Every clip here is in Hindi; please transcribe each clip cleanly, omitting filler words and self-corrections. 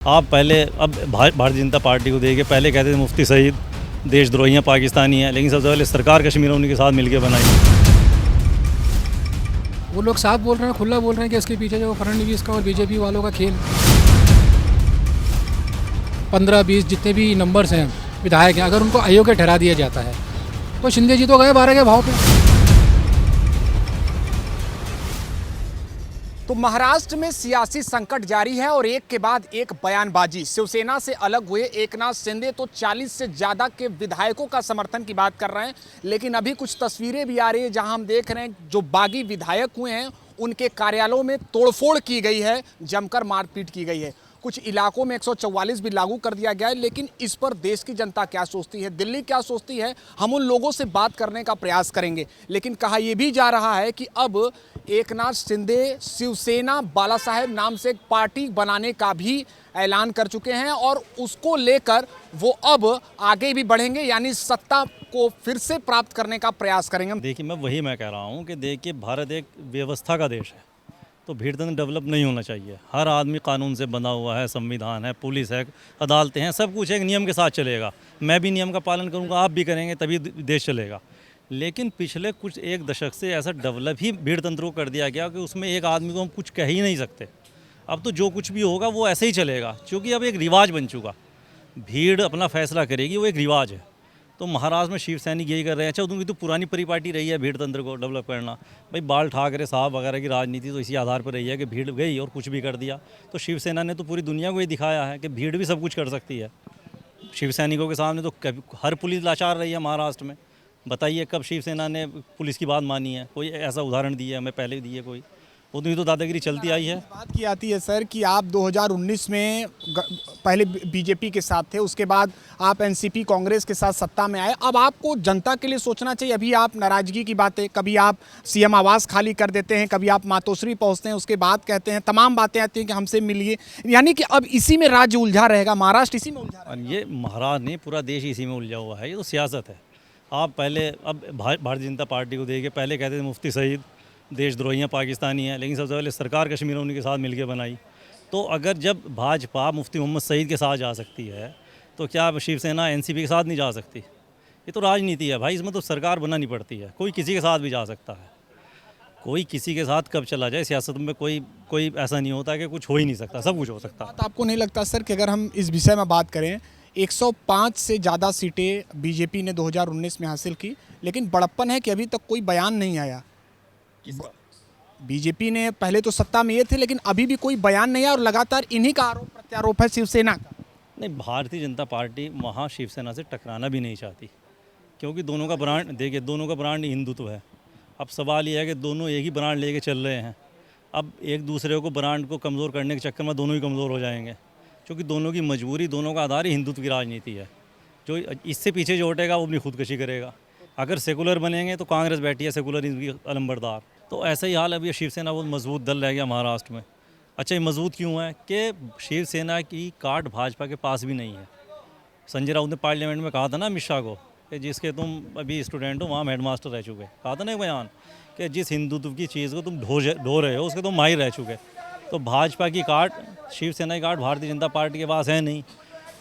आप पहले अब भारतीय जनता पार्टी को देखिए, पहले कहते थे मुफ्ती सईद देशद्रोही पाकिस्तानी हैं, लेकिन सबसे पहले सरकार कश्मीर उन्हीं के साथ मिलकर बनाई। वो लोग साफ बोल रहे हैं, खुला बोल रहे हैं कि इसके पीछे जो फडणवीस का और बीजेपी वालों का खेल 15-20 जितने भी नंबर्स हैं विधायक हैं, अगर उनको अयोग्य ठहरा दिया जाता है तो शिंदे जी तो गए 12 के भाव पे। तो महाराष्ट्र में सियासी संकट जारी है और एक के बाद एक बयानबाजी। शिवसेना से अलग हुए एकनाथ शिंदे तो 40 से ज़्यादा के विधायकों का समर्थन की बात कर रहे हैं, लेकिन अभी कुछ तस्वीरें भी आ रही है जहां हम देख रहे हैं जो बागी विधायक हुए हैं उनके कार्यालयों में तोड़फोड़ की गई है, जमकर मारपीट की गई है। कुछ इलाकों में 144 भी लागू कर दिया गया है, लेकिन इस पर देश की जनता क्या सोचती है, दिल्ली क्या सोचती है, हम उन लोगों से बात करने का प्रयास करेंगे। लेकिन कहा यह भी जा रहा है कि अब एकनाथ शिंदे शिवसेना बाला साहेब नाम से एक पार्टी बनाने का भी ऐलान कर चुके हैं और उसको लेकर वो अब आगे भी बढ़ेंगे, यानी सत्ता को फिर से प्राप्त करने का प्रयास करेंगे। देखिए, मैं कह रहा हूँ कि देखिए, भारत एक व्यवस्था का देश है, तो भीड़तंत्र डेवलप नहीं होना चाहिए। हर आदमी कानून से बंधा हुआ है, संविधान है, पुलिस है, अदालतें हैं, सब कुछ एक नियम के साथ चलेगा। मैं भी नियम का पालन करूँगा, आप भी करेंगे, तभी देश चलेगा। लेकिन पिछले कुछ एक दशक से ऐसा डेवलप ही भीड़तंत्र को कर दिया गया कि उसमें एक आदमी को हम कुछ कह ही नहीं सकते। अब तो जो कुछ भी होगा वो ऐसे ही चलेगा, क्योंकि अब एक रिवाज बन चुका। भीड़ अपना फैसला करेगी, वो एक रिवाज है। तो महाराष्ट्र में शिव सैनिक यही कर रहे हैं। अच्छा, उनकी तो पुरानी परिपाटी रही है भीड़तंत्र को डेवलप करना। भाई बाल ठाकरे साहब वगैरह की राजनीति तो इसी आधार पर रही है कि भीड़ गई और कुछ भी कर दिया। तो शिवसेना ने तो पूरी दुनिया को ये दिखाया है कि भीड़ भी सब कुछ कर सकती है। शिव सैनिकों के सामने तो हर पुलिस लाचार रही है महाराष्ट्र में। बताइए कब शिवसेना ने पुलिस की बात मानी है? कोई ऐसा उदाहरण दिया है? मैं पहले दी है कोई? उतनी तो दादागिरी चलती आई है। बात की आती है सर कि आप 2019 में पहले बीजेपी के साथ थे, उसके बाद आप एनसीपी कांग्रेस के साथ सत्ता में आए। अब आपको जनता के लिए सोचना चाहिए। अभी आप नाराजगी की बातें, कभी आप सीएम आवास खाली कर देते हैं, कभी आप मातोश्री पहुंचते हैं, उसके बाद कहते हैं, तमाम बातें आती हैं कि हमसे मिलिए, यानी कि अब इसी में राज्य उलझा रहेगा, महाराष्ट्र इसी में उलझा रहेगा। ये महाराष्ट्र नहीं, पूरा देश इसी में उलझा हुआ है। ये तो सियासत है। आप पहले अब भारतीय जनता पार्टी को देखिए, पहले कहते थे मुफ्ती सईद देशद्रोही पाकिस्तानी हैं, लेकिन सबसे पहले सरकार कश्मीर उन्हीं के साथ मिलकर बनाई। तो अगर जब भाजपा मुफ्ती मोहम्मद सईद के साथ जा सकती है, तो क्या शिवसेना एनसीपी के साथ नहीं जा सकती? ये तो राजनीति है भाई, इसमें तो सरकार बनानी पड़ती है। कोई किसी के साथ भी जा सकता है, कोई किसी के साथ कब चला जाए। सियासत में कोई ऐसा नहीं होता कि कुछ हो ही नहीं सकता, सब कुछ हो सकता है। आपको नहीं लगता सर कि अगर हम इस विषय में बात करें, 105 से ज़्यादा सीटें बीजेपी ने 2019 में हासिल की, लेकिन बड़प्पन है कि अभी तक कोई बयान नहीं आया। बीजेपी ने पहले तो सत्ता में ये थे, लेकिन अभी भी कोई बयान नहीं आया और लगातार इन्हीं का आरोप प्रत्यारोप है शिवसेना का। नहीं, भारतीय जनता पार्टी वहाँ शिवसेना से टकराना भी नहीं चाहती, क्योंकि दोनों का ब्रांड देखिए, दोनों का ब्रांड हिंदुत्व है। अब सवाल ये है कि दोनों एक ही ब्रांड लेके चल रहे हैं। अब एक दूसरे को ब्रांड को कमज़ोर करने के चक्कर में दोनों ही कमज़ोर हो जाएंगे, क्योंकि दोनों की मजबूरी, दोनों का आधार ही हिंदुत्व की राजनीति है। जो इससे पीछे जो हटेगा वो अपनी खुदकशी करेगा। अगर सेकुलर बनेंगे तो कांग्रेस बैठी है सेकुलरिज्म की अलंबरदार। तो ऐसा ही हाल है। अभी शिवसेना बहुत मजबूत दल रह गया महाराष्ट्र में। अच्छा, ये मजबूत क्यों है कि शिवसेना की कार्ड भाजपा के पास भी नहीं है। संजय राउत ने पार्लियामेंट में कहा था ना अमित शाह को कि जिसके तुम अभी स्टूडेंट हो वहाँ हेडमास्टर रह चुके। कहा था ना एक बयान कि जिस हिंदुत्व की चीज़ को तुम ढो रहे हो उसके तुम माहिर रह चुके। तो भाजपा की कार्ड, शिवसेना की कार्ड भारतीय जनता पार्टी के पास है नहीं,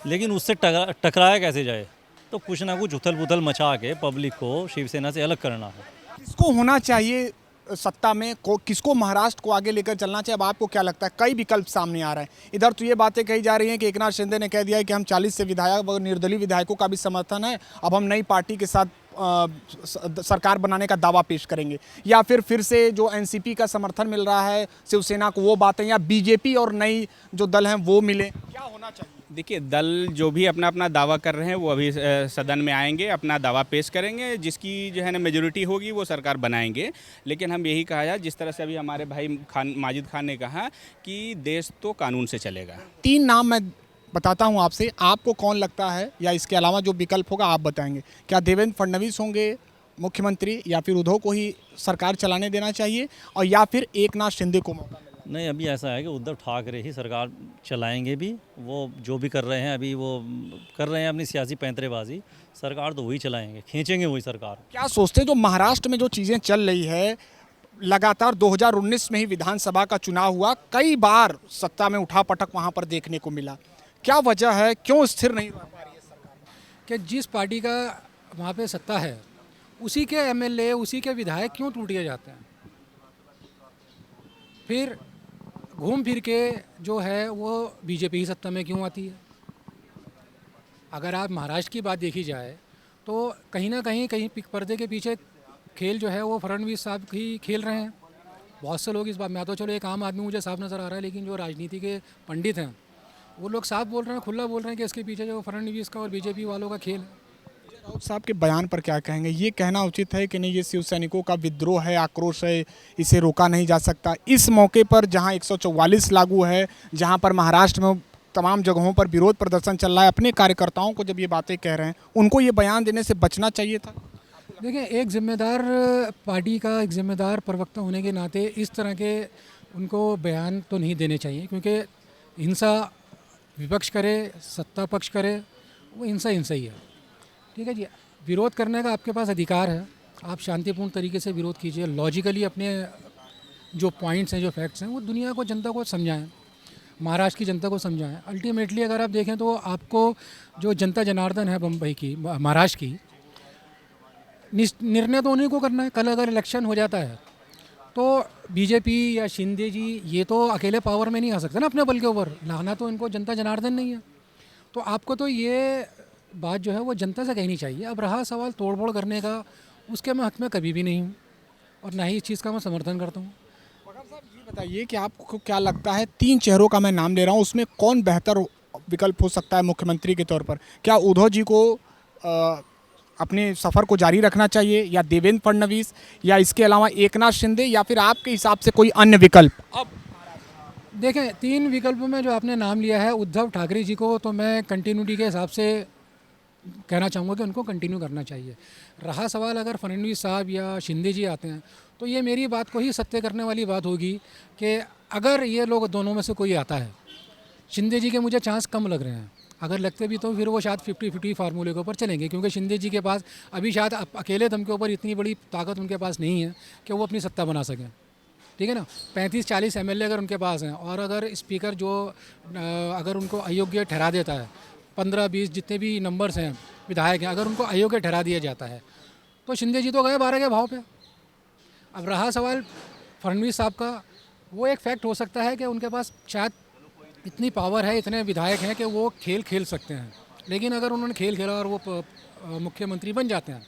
लेकिन उससे टकराया कैसे जाए? तो कुछ ना कुछ उथल पुथल मचा के पब्लिक को शिवसेना से अलग करना है। किसको होना चाहिए सत्ता में, किसको महाराष्ट्र को आगे लेकर चलना चाहिए? अब आपको क्या लगता है? कई विकल्प सामने आ रहे हैं। इधर तो ये बातें कही जा रही हैं कि एकनाथ शिंदे ने कह दिया है कि हम 40 से विधायक और निर्दलीय विधायकों का भी समर्थन है, अब हम नई पार्टी के साथ सरकार बनाने का दावा पेश करेंगे। या फिर से जो एनसीपी का समर्थन मिल रहा है शिवसेना को, वो बातें, या बीजेपी और नई जो दल हैं वो मिले, क्या होना चाहिए? देखिए, दल जो भी अपना अपना दावा कर रहे हैं वो अभी सदन में आएंगे, अपना दावा पेश करेंगे, जिसकी जो है ना मेजोरिटी होगी वो सरकार बनाएंगे। लेकिन हम यही कहा जाए, जिस तरह से अभी हमारे भाई माजिद खान ने कहा कि देश तो कानून से चलेगा। 3 नाम मैं बताता हूं आपसे, आपको कौन लगता है, या इसके अलावा जो विकल्प होगा आप बताएंगे। क्या देवेंद्र फडणवीस होंगे मुख्यमंत्री, या फिर उद्धव को ही सरकार चलाने देना चाहिए, और या फिर एकनाथ शिंदे को मौका? नहीं, अभी ऐसा है कि उद्धव ठाकरे ही सरकार चलाएंगे भी। वो जो भी कर रहे हैं अभी वो कर रहे हैं अपनी सियासी पैंतरेबाजी, सरकार तो वही चलाएंगे, खींचेंगे वही सरकार। क्या सोचते हैं जो महाराष्ट्र में जो चीज़ें चल रही है, लगातार 2019 में ही विधानसभा का चुनाव हुआ, कई बार सत्ता में उठापटक वहां पर देखने को मिला। क्या वजह है, क्यों स्थिर नहीं रह पा रही है सरकार? कि जिस पार्टी का वहाँ पे सत्ता है उसी के एमएलए, उसी के विधायक क्यों टूटिए जाते हैं? फिर घूम फिर के जो है वो बीजेपी ही सत्ता में क्यों आती है? अगर आप महाराष्ट्र की बात देखी जाए तो कहीं ना कहीं पर्दे के पीछे खेल जो है वो फडणवीस साहब ही खेल रहे हैं। बहुत से लोग इस बात, मैं तो चलो एक आम आदमी मुझे साफ नज़र आ रहा है, लेकिन जो राजनीति के पंडित हैं वो लोग साफ बोल रहे हैं, खुला बोल रहे हैं कि इसके पीछे जो फडणवीस का और बीजेपी वालों का खेल है। राउत साहब के बयान पर क्या कहेंगे? ये कहना उचित है कि नहीं ये शिव सैनिकों का विद्रोह है, आक्रोश है, इसे रोका नहीं जा सकता? इस मौके पर जहां 144 लागू है, जहां पर महाराष्ट्र में तमाम जगहों पर विरोध प्रदर्शन चल रहा है, अपने कार्यकर्ताओं को जब ये बातें कह रहे हैं, उनको ये बयान देने से बचना चाहिए था? देखिए, एक जिम्मेदार पार्टी का एक जिम्मेदार प्रवक्ता होने के नाते इस तरह के उनको बयान तो नहीं देने चाहिए, क्योंकि हिंसा विपक्ष करे, सत्ता पक्ष करे, वो हिंसा हिंसा ही है। ठीक है जी, विरोध करने का आपके पास अधिकार है, आप शांतिपूर्ण तरीके से विरोध कीजिए, लॉजिकली अपने जो पॉइंट्स हैं, जो फैक्ट्स हैं, वो दुनिया को, जनता को समझाएं, महाराष्ट्र की जनता को समझाएं। अल्टीमेटली अगर आप देखें तो आपको जो जनता जनार्दन है बम्बई की, महाराष्ट्र की, निर्णय तो उन्हीं को करना है। कल अगर इलेक्शन हो जाता है तो बीजेपी या शिंदे जी ये तो अकेले पावर में नहीं आ सकते ना अपने बल के ऊपर, लाना तो इनको जनता जनार्दन नहीं है। तो आपको तो ये बात जो है वो जनता से कहनी चाहिए। अब रहा सवाल तोड़फोड़ करने का, उसके मैं हक में कभी भी नहीं हूँ और ना ही इस चीज़ का मैं समर्थन करता हूँ। ये बताइए कि आपको क्या लगता है, 3 चेहरों का मैं नाम ले रहा हूँ, उसमें कौन बेहतर विकल्प हो सकता है मुख्यमंत्री के तौर पर? क्या उद्धव जी को अपने सफ़र को जारी रखना चाहिए, या देवेंद्र फडणवीस, या इसके अलावा एकनाथ शिंदे, या फिर आपके हिसाब से कोई अन्य विकल्प? अब देखें, 3 विकल्पों में जो आपने नाम लिया है उद्धव ठाकरे जी को, तो मैं कंटिन्यूटी के हिसाब से कहना चाहूँगा कि उनको कंटिन्यू करना चाहिए। रहा सवाल अगर फडणवीस साहब या शिंदे जी आते हैं तो ये मेरी बात को ही सत्य करने वाली बात होगी कि अगर ये लोग दोनों में से कोई आता है, शिंदे जी के मुझे चांस कम लग रहे हैं, अगर लगते भी तो फिर वो शायद 50-50 फार्मूले के ऊपर चलेंगे, क्योंकि शिंदे जी के पास अभी शायद अकेले दम के ऊपर इतनी बड़ी ताकत उनके पास नहीं है कि वो अपनी सत्ता बना सकें। ठीक है ना, 35-40 एमएलए अगर उनके पास हैं, और अगर स्पीकर जो अगर उनको अयोग्य ठहरा देता है, 15-20 जितने भी नंबर्स हैं विधायक हैं, अगर उनको अयोग्य ठहरा दिया जाता है तो शिंदे जी तो गए 12 के भाव पे। अब रहा सवाल फडणवीस साहब का, वो एक फैक्ट हो सकता है कि उनके पास शायद इतनी पावर है, इतने विधायक हैं कि वो खेल खेल सकते हैं, लेकिन अगर उन्होंने खेल खेला और वो मुख्यमंत्री बन जाते हैं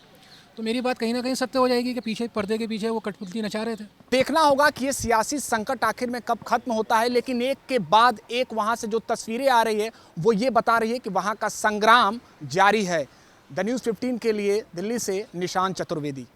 तो मेरी बात कहीं ना कहीं सत्य हो जाएगी कि पीछे पर्दे के पीछे वो कठपुतली नचा रहे थे। देखना होगा कि ये सियासी संकट आखिर में कब खत्म होता है, लेकिन एक के बाद एक वहां से जो तस्वीरें आ रही है वो ये बता रही है कि वहां का संग्राम जारी है। द न्यूज़ 15 के लिए दिल्ली से निशान चतुर्वेदी।